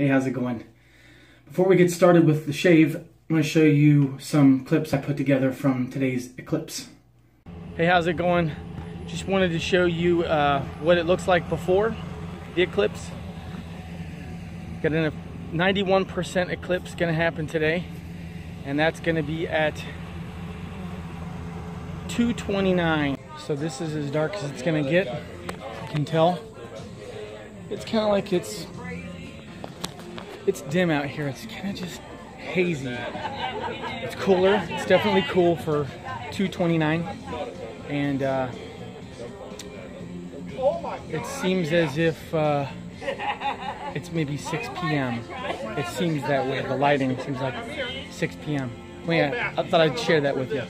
Hey, how's it going? Before we get started with the shave, I'm going to show you some clips I put together from today's eclipse. Hey, how's it going? Just wanted to show you what it looks like before the eclipse. Got a 91% eclipse going to happen today, and that's going to be at 2:29. So this is as dark as it's going to get. You can tell. It's kind of like it's dim out here. It's kind of just hazy. It's cooler. It's definitely cool for 2:29, and it seems as if it's maybe 6 p.m. It seems that way. The lighting seems like 6 p.m. Well, yeah, I thought I'd share that with you.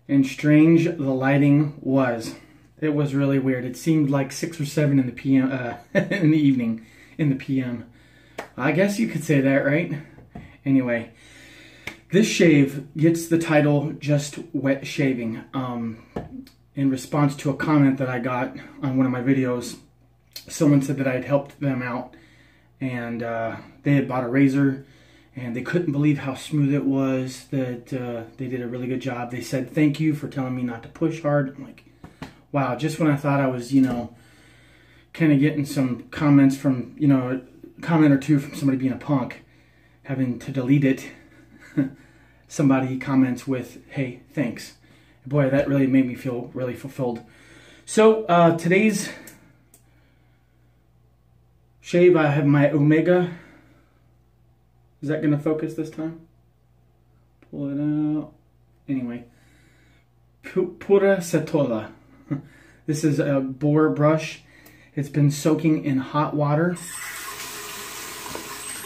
And strange the lighting was. It was really weird. It seemed like 6 or 7 in the p.m. In the evening, in the p.m. I guess you could say that, right? Anyway, this shave gets the title Just Wet Shaving. In response to a comment that I got on one of my videos, someone said that I had helped them out, and they had bought a razor and they couldn't believe how smooth it was, that they did a really good job. They said, "Thank you for telling me not to push hard." I'm like, wow, just when I thought I was, kind of getting some comments from, a comment or two from somebody being a punk, having to delete it, somebody comments with, "Hey, thanks." Boy, that really made me feel really fulfilled. So today's shave, I have my Omega. Is that going to focus this time? Pull it out. Anyway, Pura Setola. This is a boar brush. It's been soaking in hot water.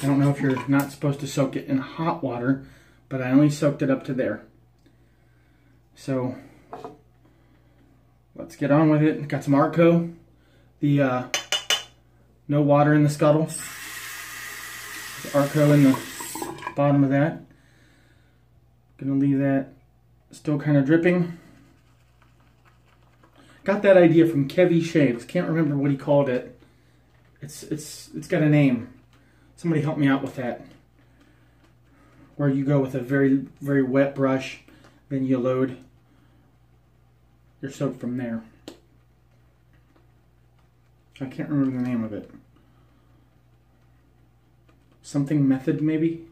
I don't know if you're not supposed to soak it in hot water, but I only soaked it up to there. So let's get on with it. Got some Arco. The no water in the scuttle. There's Arco in the bottom of that. Gonna leave that still kind of dripping. Got that idea from Kevy Shaves. Can't remember what he called it. It's got a name. Somebody help me out with that. Where you go with a very, very wet brush, then you load your soap from there. I can't remember the name of it. Something method, maybe?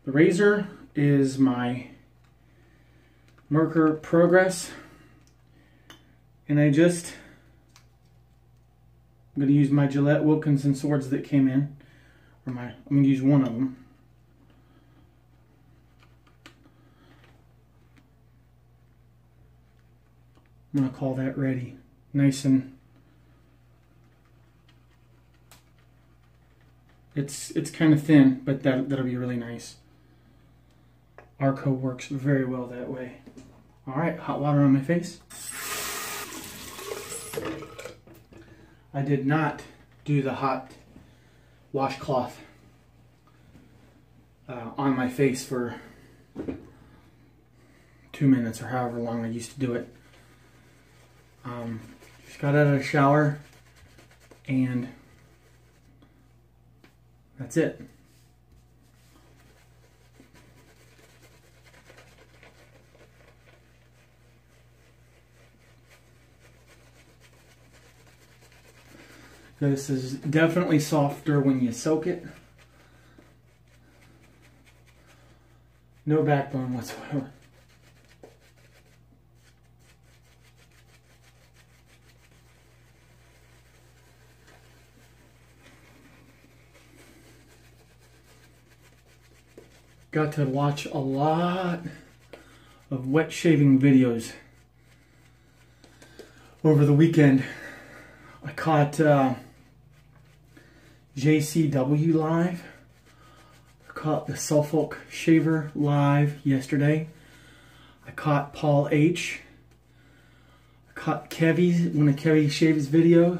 The razor is my Merkur Progress, and I'm going to use my Gillette Wilkinson swords that came in, I'm going to use one of them. I'm going to call that ready, nice and. It's kind of thin, but that'll be really nice. Arco works very well that way. All right, hot water on my face. I did not do the hot washcloth on my face for 2 minutes or however long I used to do it. Just got out of the shower and that's it. This is definitely softer when you soak it. No backbone whatsoever. Got to watch a lot of wet shaving videos over the weekend. I caught JCW live. I caught the Suffolk Shaver live yesterday. I caught Paul H. I caught Kevy, one of Kevy Shaves video.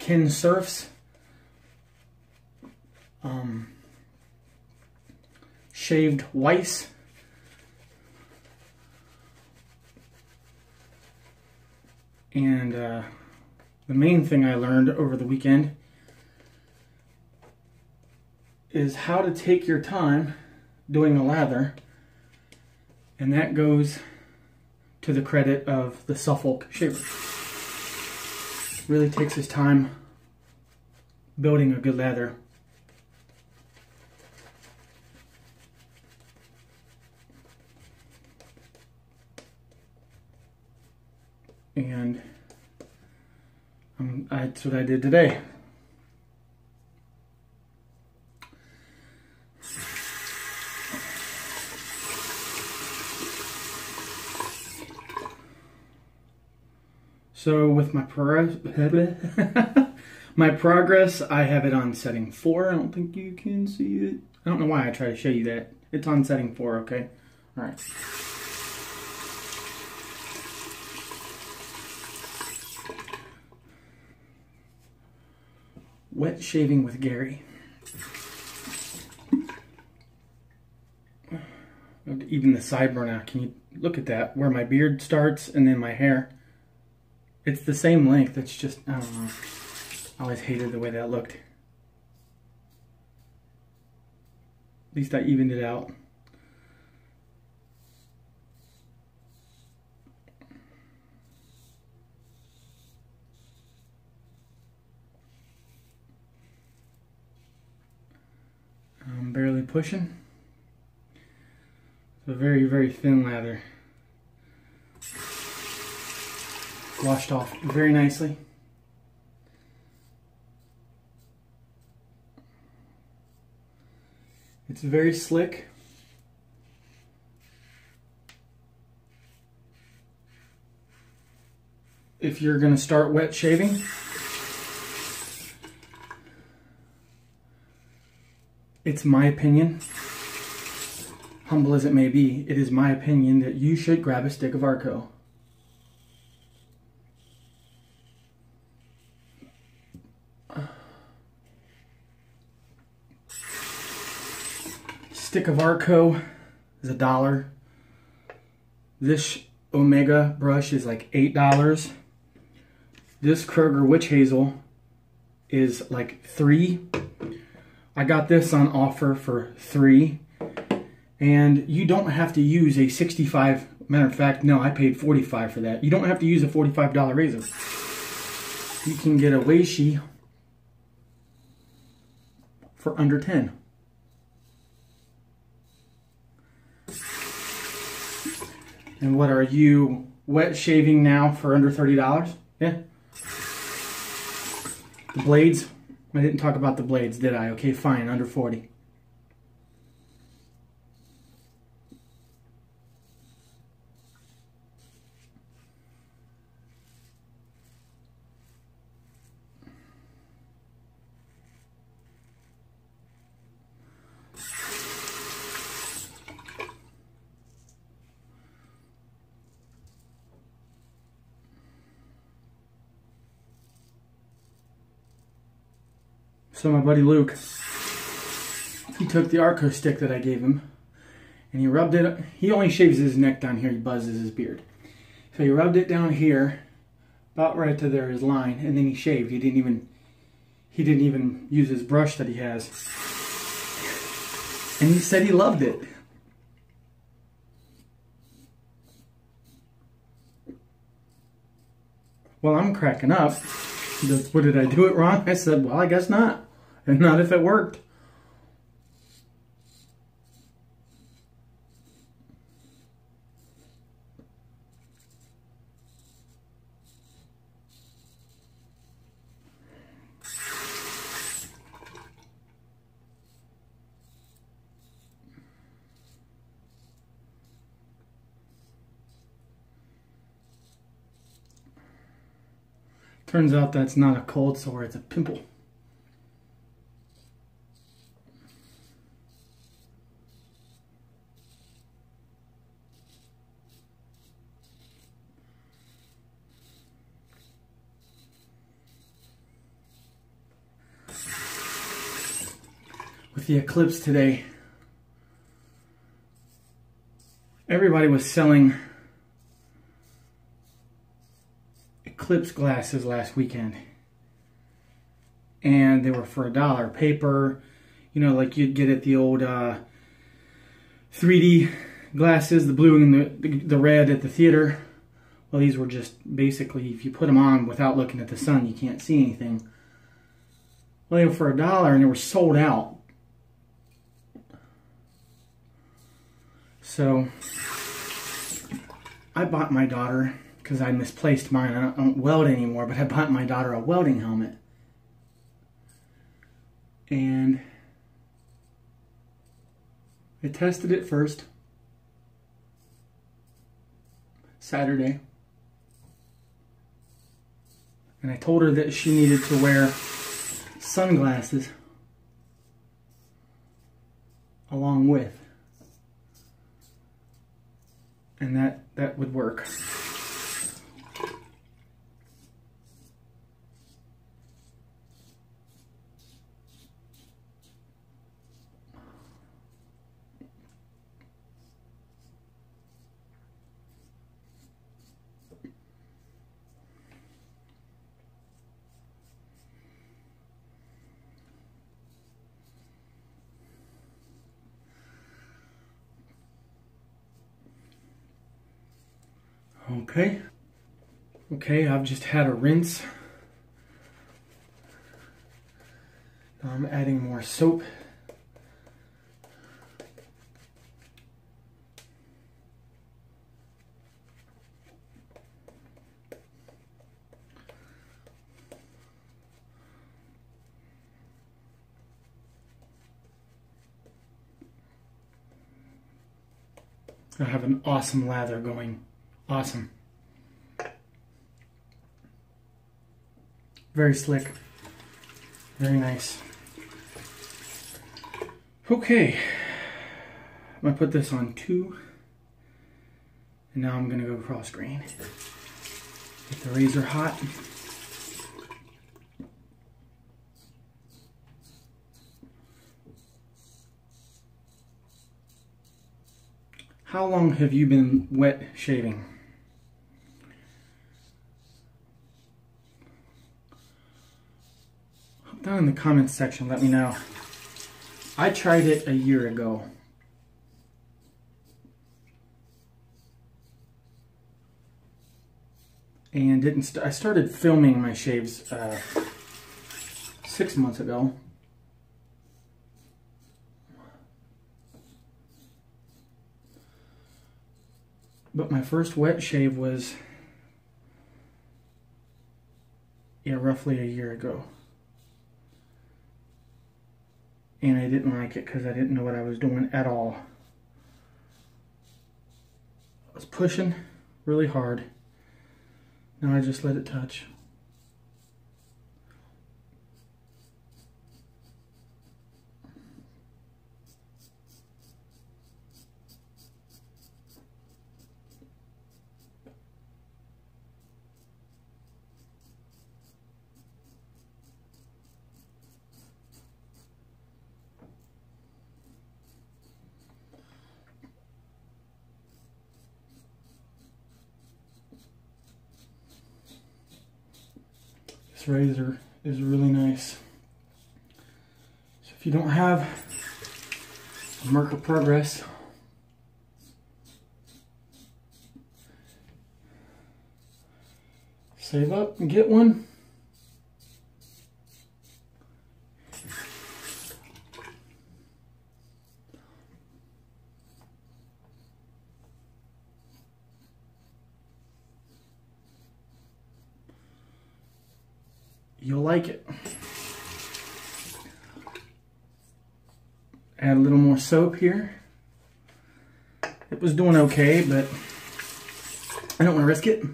Ken Surfs. shaved Weiss. And the main thing I learned over the weekend is how to take your time doing a lather, and that goes to the credit of the Suffolk shaver. Really takes his time building a good lather. And that's what I did today. So with my progress, I have it on setting 4. I don't think you can see it. I don't know why I try to show you that. It's on setting 4, okay? All right. Wet shaving with Gary. Even the sideburn now, can you look at that? Where my beard starts and then my hair. It's the same length, it's just, I don't know. I always hated the way that looked. At least I evened it out. I'm barely pushing. It's a very, very thin lather. Washed off very nicely. It's very slick. If you're going to start wet shaving, it's my opinion, humble as it may be, it is my opinion that you should grab a stick of Arco. Stick of Arco is $1. This Omega brush is like $8. This Kroger Witch Hazel is like $3. I got this on offer for $3. And you don't have to use a 65, matter of fact, no, I paid $45 for that. You don't have to use a $45 razor. You can get a Weishi for under 10. And what are you wet shaving now for under $30? Yeah. The blades, I didn't talk about the blades, did I? Okay, fine, under 40. So my buddy Luke, he took the Arco stick that I gave him and he rubbed it. He only shaves his neck down here, he buzzes his beard. So he rubbed it down here, about right to there, his line, and then he shaved. He didn't even use his brush that he has. And he said he loved it. Well, I'm cracking up. What, did I do it wrong? I said, well, I guess not. And not if it worked. Turns out that's not a cold sore, it's a pimple. With the eclipse today, Everybody was selling eclipse glasses last weekend. And they were for $1. Paper, you know, like you'd get at the old 3D glasses, the blue and the red at the theater. Well, these were just basically, if you put them on without looking at the sun, you can't see anything. Well, they were for $1 and they were sold out. So I bought my daughter, because I misplaced mine, I don't weld anymore, but I bought my daughter a welding helmet. And I tested it first, Saturday. And I told her that she needed to wear sunglasses along with. And that would work. Okay, I've just had a rinse. Now I'm adding more soap. I have an awesome lather going. Awesome. Very slick. Very nice. Okay. I'm going to put this on 2. And now I'm going to go cross grain. Get the razor hot. How long have you been wet shaving? Down in the comments section, let me know. I tried it a year ago. And I started filming my shaves 6 months ago. But my first wet shave was, roughly a year ago. And I didn't like it because I didn't know what I was doing at all. I was pushing really hard. Now I just let it touch. This razor is really nice. So if you don't have a mark of progress, save up and get one. You'll like it. Add a little more soap here. It was doing okay, but I don't want to risk it.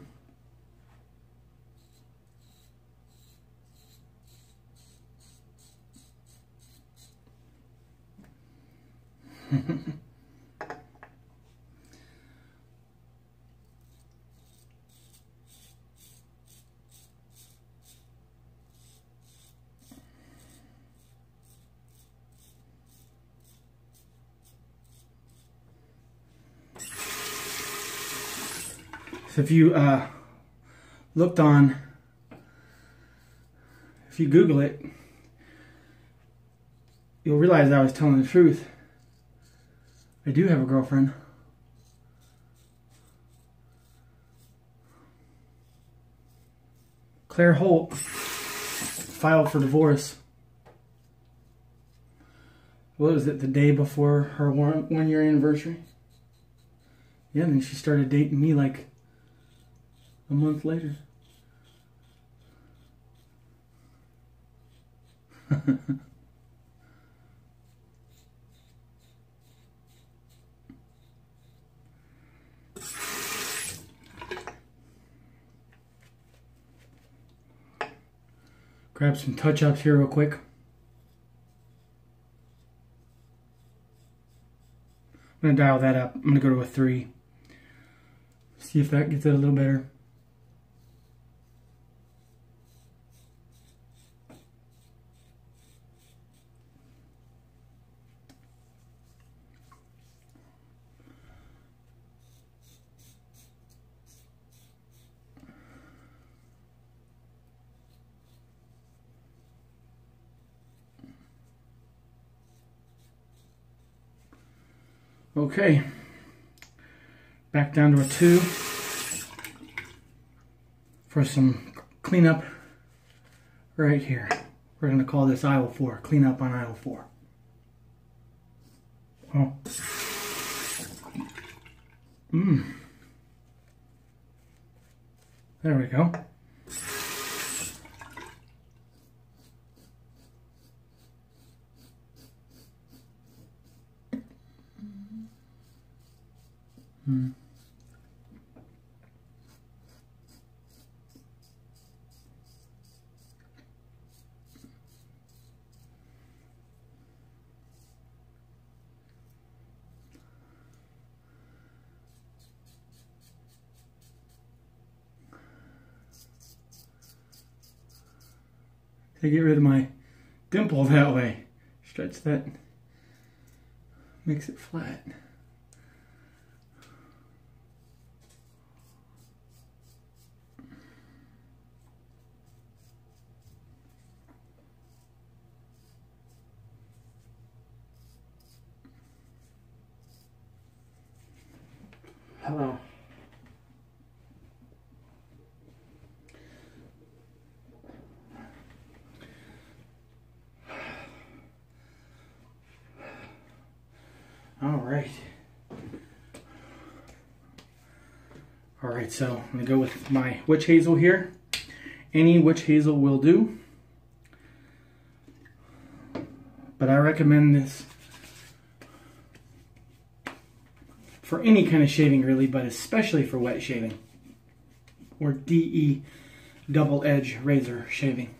So if you looked on, if you Google it, you'll realize I was telling the truth. I do have a girlfriend. Claire Holt filed for divorce. What was it, the day before her one-year anniversary? Yeah, and then she started dating me like a month later. Grab some touch-ups here real quick. I'm going to dial that up. I'm going to go to a 3. See if that gets it a little better. Okay, back down to a 2 for some cleanup right here. We're going to call this aisle 4, cleanup on aisle 4. Oh. There we go. To get rid of my dimple that way. Stretch that, makes it flat. Hello. All right, so I'm gonna go with my witch hazel here. Any witch hazel will do, but I recommend this for any kind of shaving really, but especially for wet shaving or DE double edge razor shaving.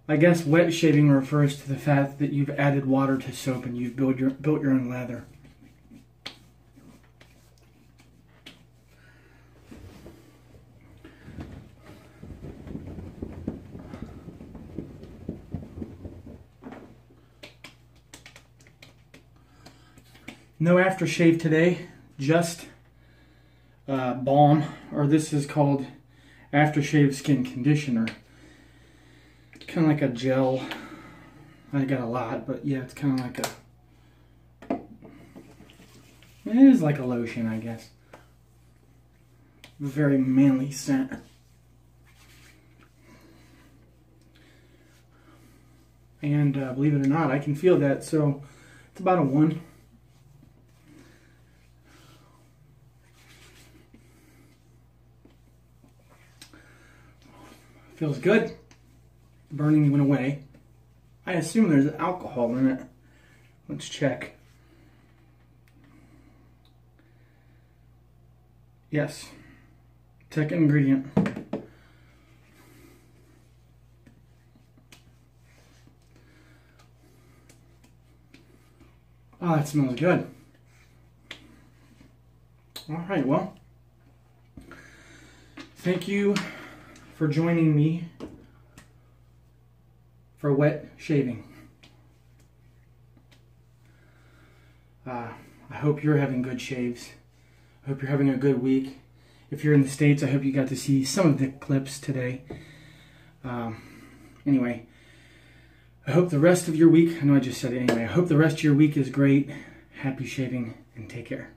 I guess wet shaving refers to the fact that you've added water to soap and you've built your own lather. No aftershave today, just balm, or this is called aftershave skin conditioner. Kind of like a gel. I got a lot, but yeah, it's kind of like it is like a lotion, I guess. Very manly scent. And believe it or not, I can feel that, so it's about a 1. Feels good. Burning went away. I assume there's alcohol in it. Let's check. Yes. Second ingredient. Oh, that smells good. All right, well, thank you for joining me for wet shaving. I hope you're having good shaves. I hope you're having a good week. If you're in the States, I hope you got to see some of the clips today. Anyway, I hope the rest of your week, I know I just said it anyway, I hope the rest of your week is great. Happy shaving and take care.